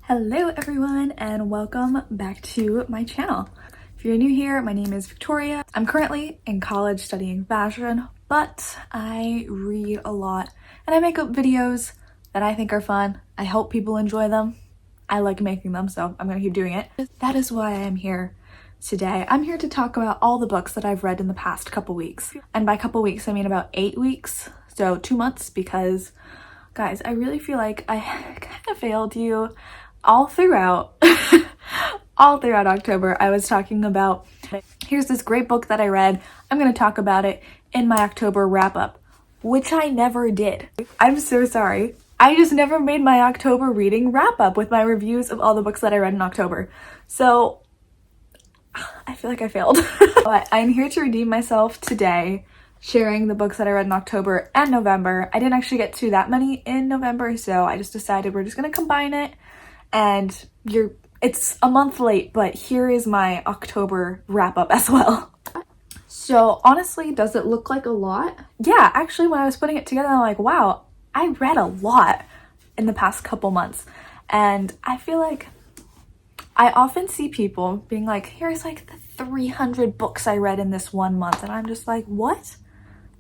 Hello everyone and welcome back to my channel. If you're new here, my name is Victoria. I'm currently in college studying fashion, but I read a lot and I make up videos that I think are fun. I hope people enjoy them. I like making them, so I'm gonna keep doing it. That is why I'm here today. I'm here to talk about all the books that I've read in the past couple weeks. And by couple weeks, I mean about 8 weeks, so 2 months, because guys, I really feel like I kind of failed you all throughout October. I was talking about, here's this great book that I read. I'm going to talk about it in my October wrap up, which I never did. I'm so sorry. I just never made my October reading wrap up with my reviews of all the books that I read in October. So I feel like I failed. But I'm here to redeem myself today, sharing the books that I read in October and November. I didn't actually get to that many in November, so I just decided we're just going to combine it. And it's a month late, but here is my October wrap up as well. So honestly, does it look like a lot? Yeah, actually when I was putting it together, I'm like, wow, I read a lot in the past couple months. And I feel like I often see people being like, here's like the 300 books I read in this 1 month. And I'm just like, what?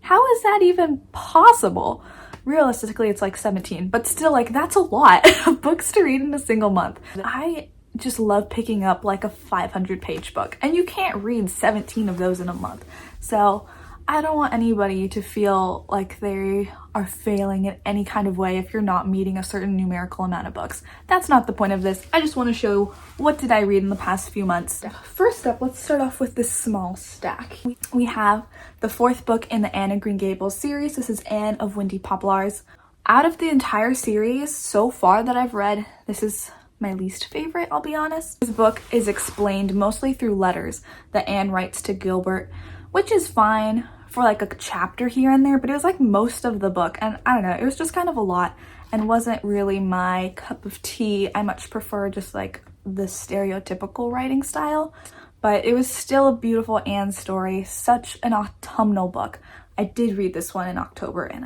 How is that even possible? Realistically, it's like 17, but still, like, that's a lot of books to read in a single month. I just love picking up like a 500-page book, and you can't read 17 of those in a month. So I don't want anybody to feel like they are failing in any kind of way if you're not meeting a certain numerical amount of books. That's not the point of this. I just want to show what did I read in the past few months. First up, let's start off with this small stack. We have the 4th book in the Anne of Green Gables series. This is Anne of Windy Poplars. Out of the entire series so far that I've read, this is my least favorite, I'll be honest. This book is explained mostly through letters that Anne writes to Gilbert, which is fine for like a chapter here and there, but it was like most of the book, and I don't know, it was just kind of a lot and wasn't really my cup of tea. I much prefer just like the stereotypical writing style, but it was still a beautiful Anne story, such an autumnal book. I did read this one in October and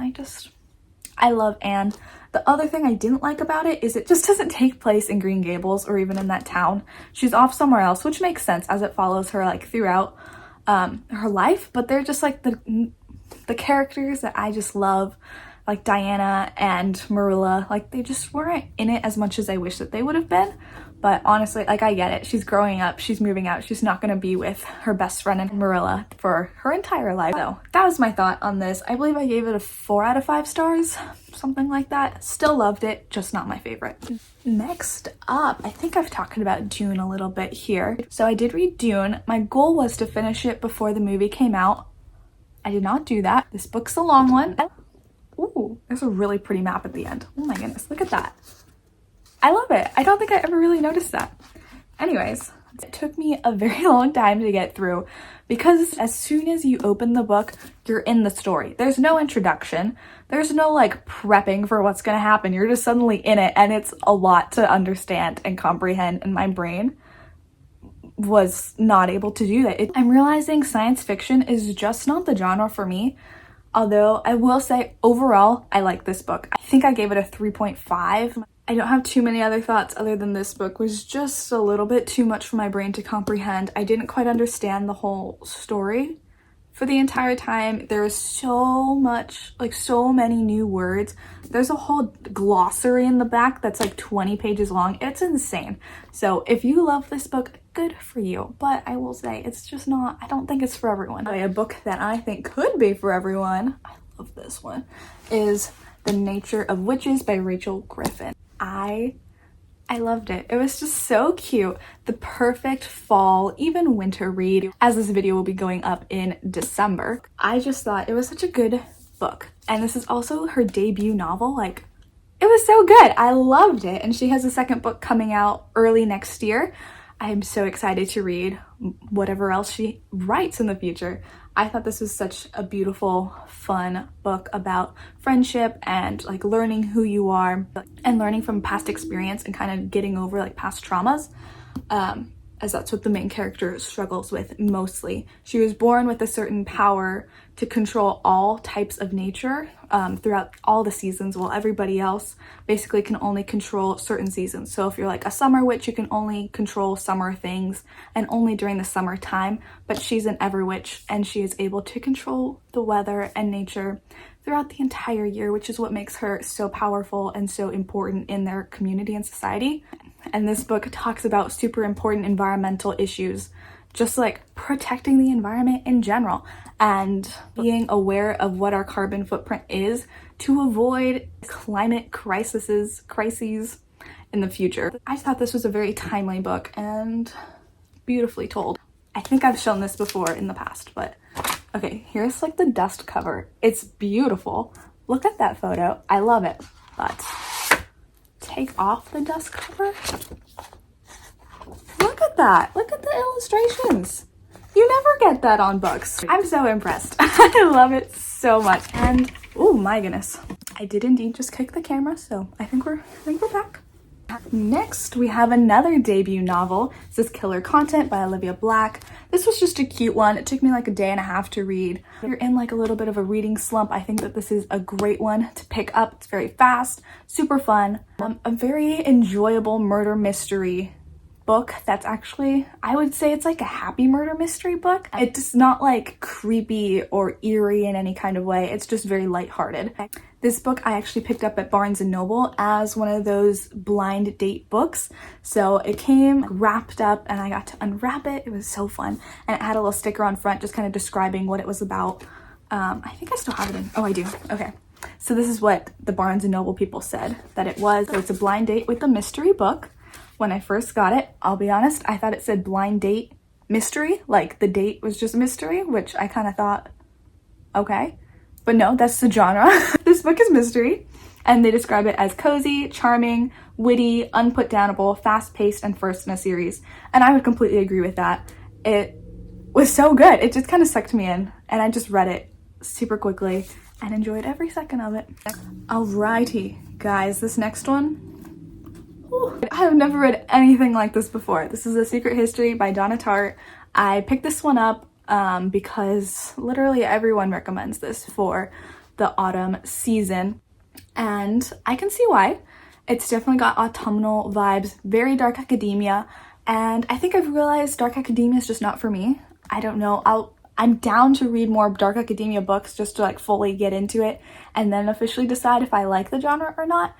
I love Anne. The other thing I didn't like about it is it just doesn't take place in Green Gables or even in that town. She's off somewhere else, which makes sense as it follows her like throughout her life, but they're just like the characters that I just love, like Diana and Marilla. Like, they just weren't in it as much as I wish that they would have been. But honestly, like, I get it. She's growing up, she's moving out, she's not gonna be with her best friend and Marilla for her entire life. So that was my thought on this. I believe I gave it a 4 out of 5 stars, something like that. Still loved it, just not my favorite. Next up, I think I've talked about Dune a little bit here. So I did read Dune. My goal was to finish it before the movie came out. I did not do that. This book's a long one. Ooh, there's a really pretty map at the end. Oh my goodness, look at that. I love it. I don't think I ever really noticed that. Anyways, it took me a very long time to get through because as soon as you open the book, you're in the story. There's no introduction. There's no like prepping for what's gonna happen. You're just suddenly in it, and it's a lot to understand and comprehend, and my brain was not able to do that. I'm realizing science fiction is just not the genre for me. Although I will say overall, I like this book. I think I gave it a 3.5. I don't have too many other thoughts other than this book was just a little bit too much for my brain to comprehend. I didn't quite understand the whole story for the entire time. There was so much, like so many new words. There's a whole glossary in the back that's like 20 pages long. It's insane. So if you love this book, good for you. But I will say it's just not, I don't think it's for everyone. A book that I think could be for everyone, I love this one, is The Nature of Witches by Rachel Griffin. I loved it. It was just so cute. The perfect fall, even winter read, as this video will be going up in December. I just thought it was such a good book. And this is also her debut novel. Like, it was so good. I loved it. And she has a second book coming out early next year. I am so excited to read whatever else she writes in the future. I thought this was such a beautiful, fun book about friendship and like learning who you are and learning from past experience and kind of getting over like past traumas. as that's what the main character struggles with mostly. She was born with a certain power to control all types of nature throughout all the seasons, while everybody else basically can only control certain seasons. So if you're like a summer witch, you can only control summer things and only during the summertime, but she's an ever witch and she is able to control the weather and nature throughout the entire year, which is what makes her so powerful and so important in their community and society. And this book talks about super important environmental issues, just like protecting the environment in general and being aware of what our carbon footprint is to avoid climate crises in the future. I thought this was a very timely book and beautifully told. I think I've shown this before in the past, but okay, here's like the dust cover. It's beautiful. Look at that photo. I love it. But take off the dust cover. Look at that. Look at the illustrations. You never get that on books. I'm so impressed. I love it so much. And oh my goodness, I did indeed just kick the camera, so I think we're back. Next, we have another debut novel. This is Killer Content by Olivia Black. This was just a cute one. It took me like a day and a half to read. If you're in like a little bit of a reading slump, I think that this is a great one to pick up. It's very fast, super fun, a very enjoyable murder mystery book that's actually, I would say it's like a happy murder mystery book. It's not like creepy or eerie in any kind of way. It's just very lighthearted. This book I actually picked up at Barnes & Noble as one of those blind date books. So it came wrapped up and I got to unwrap it. It was so fun. And it had a little sticker on front just kind of describing what it was about. I think I still have it in, oh I do, okay. So this is what the Barnes & Noble people said that it was. So it's a blind date with a mystery book. When I first got it, I'll be honest, I thought it said blind date mystery, like the date was just mystery, which I kind of thought, okay. But no, that's the genre. This book is mystery, and they describe it as cozy, charming, witty, unputdownable, fast-paced, and first in a series. And I would completely agree with that. It was so good. It just kind of sucked me in, and I just read it super quickly and enjoyed every second of it. Alrighty, guys, this next one, I have never read anything like this before. This is A Secret History by Donna Tartt. I picked this one up because literally everyone recommends this for the autumn season, and I can see why. It's definitely got autumnal vibes, very dark academia, and I think I've realized dark academia is just not for me. I don't know, I'm down to read more dark academia books just to like fully get into it and then officially decide if I like the genre or not.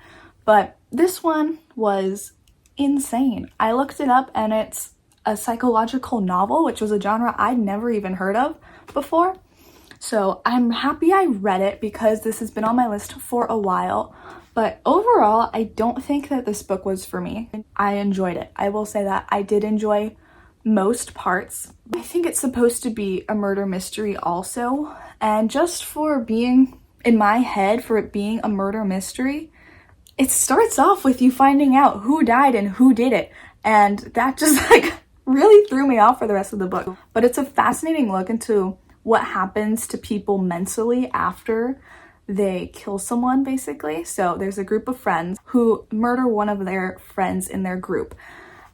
But this one was insane. I looked it up and it's a psychological novel, which was a genre I'd never even heard of before. So I'm happy I read it because this has been on my list for a while. But overall, I don't think that this book was for me. I enjoyed it. I will say that I did enjoy most parts. I think it's supposed to be a murder mystery also. And just for being, in my head, for it being a murder mystery, it starts off with you finding out who died and who did it. And that just like really threw me off for the rest of the book. But it's a fascinating look into what happens to people mentally after they kill someone, basically. So there's a group of friends who murder one of their friends in their group.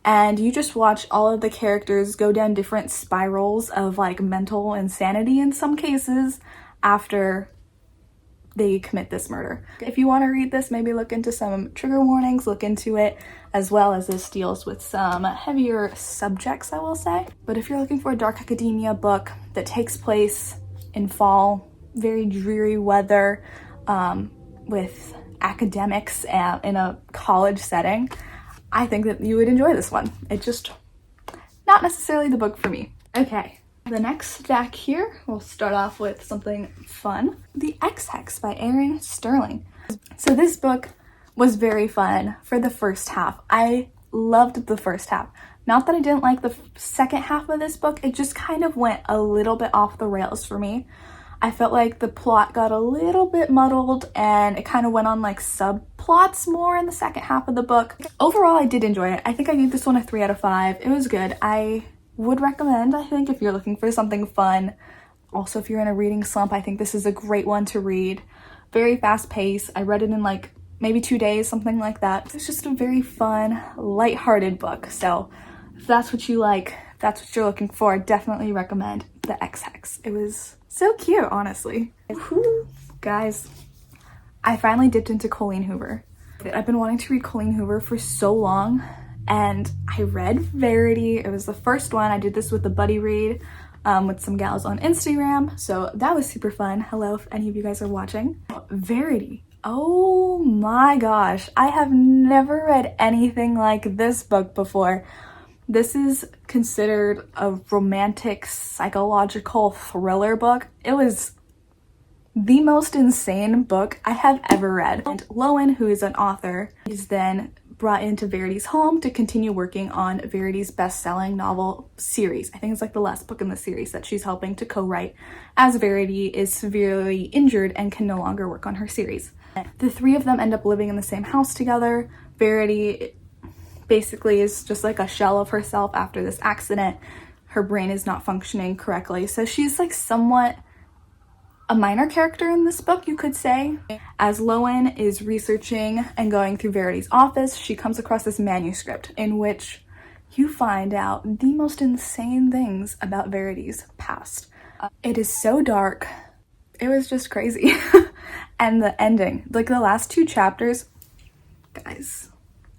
And you just watch all of the characters go down different spirals of like mental insanity in some cases after they commit this murder. If you want to read this, maybe look into some trigger warnings, look into it, as well as this deals with some heavier subjects, I will say. But if you're looking for a dark academia book that takes place in fall, very dreary weather, with academics in a college setting, I think that you would enjoy this one. It's just not necessarily the book for me. Okay. The next stack here, we'll start off with something fun. The X-Hex by Erin Sterling. So this book was very fun for the first half. I loved the first half. Not that I didn't like the second half of this book, it just kind of went a little bit off the rails for me. I felt like the plot got a little bit muddled and it kind of went on like subplots more in the second half of the book. Overall, I did enjoy it. I think I gave this one a 3 out of 5. It was good. I would recommend, I think, if you're looking for something fun. Also, if you're in a reading slump, I think this is a great one to read. Very fast paced. I read it in like maybe 2 days, something like that. It's just a very fun, lighthearted book. So If that's what you like, if that's what you're looking for, definitely recommend the X-Hex. It was so cute, honestly. Whew. Guys, I finally dipped into Colleen Hoover. I've been wanting to read Colleen Hoover for so long, and I read Verity. It was the first one. I did this with a buddy read with some gals on Instagram, so that was super fun. Hello, if any of you guys are watching. Verity. Oh my gosh, I have never read anything like this book before. This is considered a romantic psychological thriller book. It was the most insane book I have ever read. And Lois, who is an author, is then brought into Verity's home to continue working on Verity's best-selling novel series. I think it's like the last book in the series that she's helping to co-write, as Verity is severely injured and can no longer work on her series. The three of them end up living in the same house together. Verity basically is just like a shell of herself after this accident. Her brain is not functioning correctly, so she's like somewhat a minor character in this book, you could say. As Lois is researching and going through Verity's office, she comes across this manuscript in which you find out the most insane things about Verity's past. It is so dark. It was just crazy. And the ending, like the last 2 chapters, guys,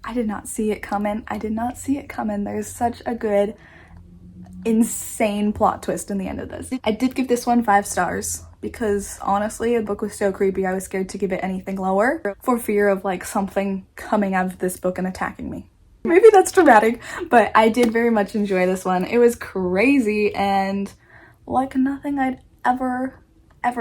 I did not see it coming. I did not see it coming. There's such a good, insane plot twist in the end of this. I did give this one 5 stars because honestly, the book was so creepy. I was scared to give it anything lower for fear of like something coming out of this book and attacking me. Maybe that's dramatic, but I did very much enjoy this one. It was crazy and like nothing I'd ever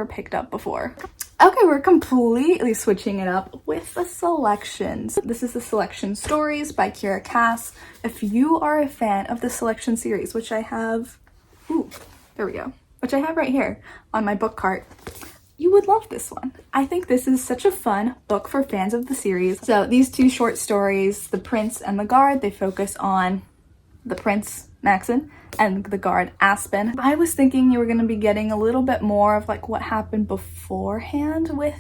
picked up before. Okay, we're completely switching it up with the selections. This is the Selection Stories by Kiera Cass. If you are a fan of the Selection series, which I have, there we go, which I have right here on my book cart, you would love this one. I think this is such a fun book for fans of the series. So these 2 short stories, The Prince and the Guard, they focus on the Prince, Maxon, and the guard, Aspen. I was thinking you were going to be getting a little bit more of like what happened beforehand with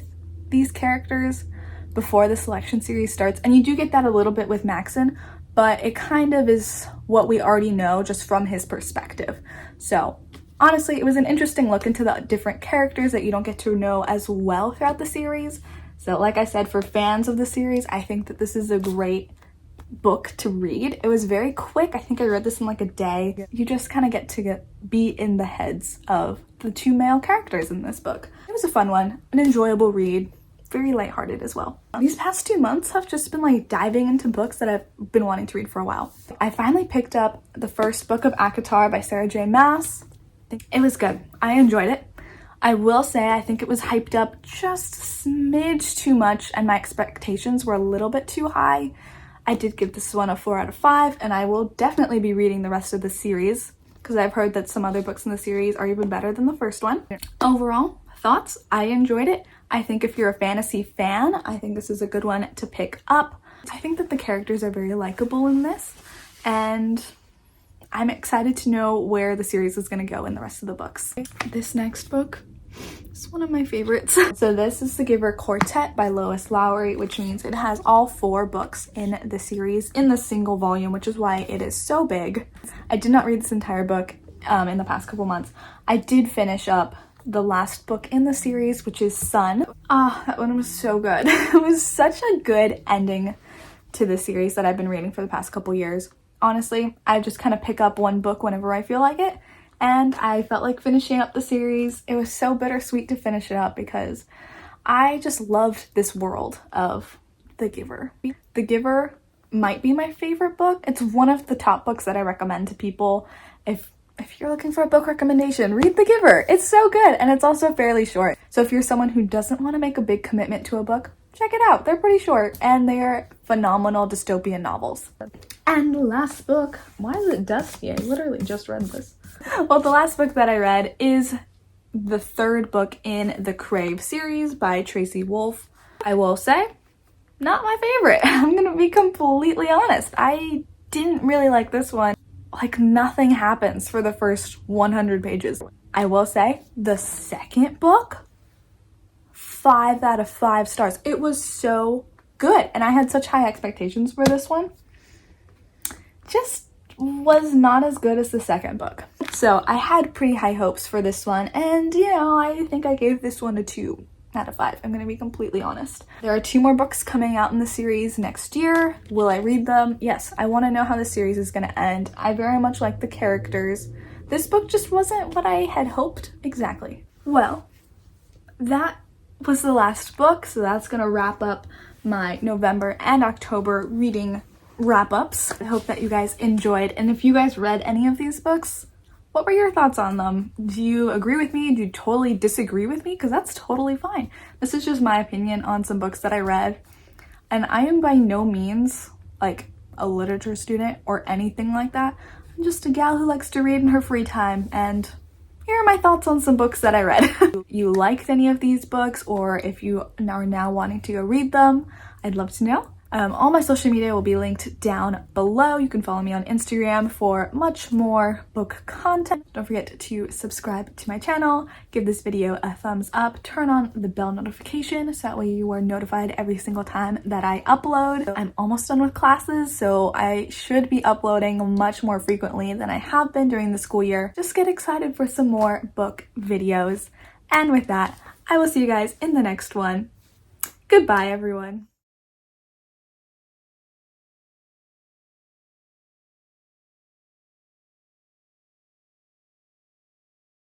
these characters before the Selection series starts, and you do get that a little bit with Maxon, but it kind of is what we already know just from his perspective. So honestly, it was an interesting look into the different characters that you don't get to know as well throughout the series. So like I said, for fans of the series, I think that this is a great book to read. It was very quick. I think I read this in like a day. You just kind of get to be in the heads of the 2 male characters in this book. It was a fun one, an enjoyable read, very lighthearted as well. These past 2 months have just been like diving into books that I've been wanting to read for a while. I finally picked up the first book of Akatar by Sarah J. Maas. It was good. I enjoyed it. I will say I think it was hyped up just a smidge too much and my expectations were a little bit too high. I did give this one a 4 out of 5, and I will definitely be reading the rest of the series because I've heard that some other books in the series are even better than the first one. Overall, thoughts? I enjoyed it. I think if you're a fantasy fan, I think this is a good one to pick up. I think that the characters are very likable in this, and I'm excited to know where the series is going to go in the rest of the books. This next book is one of my favorites. So this is The Giver Quartet by Lois Lowry, which means it has all 4 books in the series in the single volume, which is why it is so big. I did not read this entire book in the past couple months. I did finish up the last book in the series, which is Sun. That one was so good. It was such a good ending to the series that I've been reading for the past couple years. Honestly, I just kind of pick up one book whenever I feel like it. And I felt like finishing up the series. It was so bittersweet to finish it up because I just loved this world of The Giver. The Giver might be my favorite book. It's one of the top books that I recommend to people. If you're looking for a book recommendation, read The Giver. It's so good, and it's also fairly short. So if you're someone who doesn't want to make a big commitment to a book, check it out. They're pretty short, and they're phenomenal dystopian novels. And the last book, why is it dusty? I literally just read this. Well, the last book that I read is the 3rd book in the Crave series by Tracy Wolff. I will say, not my favorite. I'm gonna be completely honest. I didn't really like this one. Like, nothing happens for the first 100 pages. I will say, the second book, 5 out of 5 stars. It was so good, and I had such high expectations for this one. Just was not as good as the second book. So I had pretty high hopes for this one, and you know, I think I gave this one a 2 out of 5. I'm gonna be completely honest. There are 2 more books coming out in the series next year. Will I read them? Yes, I want to know how the series is gonna end. I very much like the characters. This book just wasn't what I had hoped exactly. Well, that was the last book, so that's gonna wrap up my November and October reading wrap-ups. I hope that you guys enjoyed, and if you guys read any of these books, what were your thoughts on them? Do you agree with me? Do you totally disagree with me? Because that's totally fine. This is just my opinion on some books that I read, and I am by no means like a literature student or anything like that. I'm just a gal who likes to read in her free time, and here are my thoughts on some books that I read. If you liked any of these books, or if you are now wanting to go read them, I'd love to know. All my social media will be linked down below. You can follow me on Instagram for much more book content. Don't forget to subscribe to my channel, give this video a thumbs up, turn on the bell notification so that way you are notified every single time that I upload. I'm almost done with classes, so I should be uploading much more frequently than I have been during the school year. Just get excited for some more book videos. And with that, I will see you guys in the next one. Goodbye, everyone.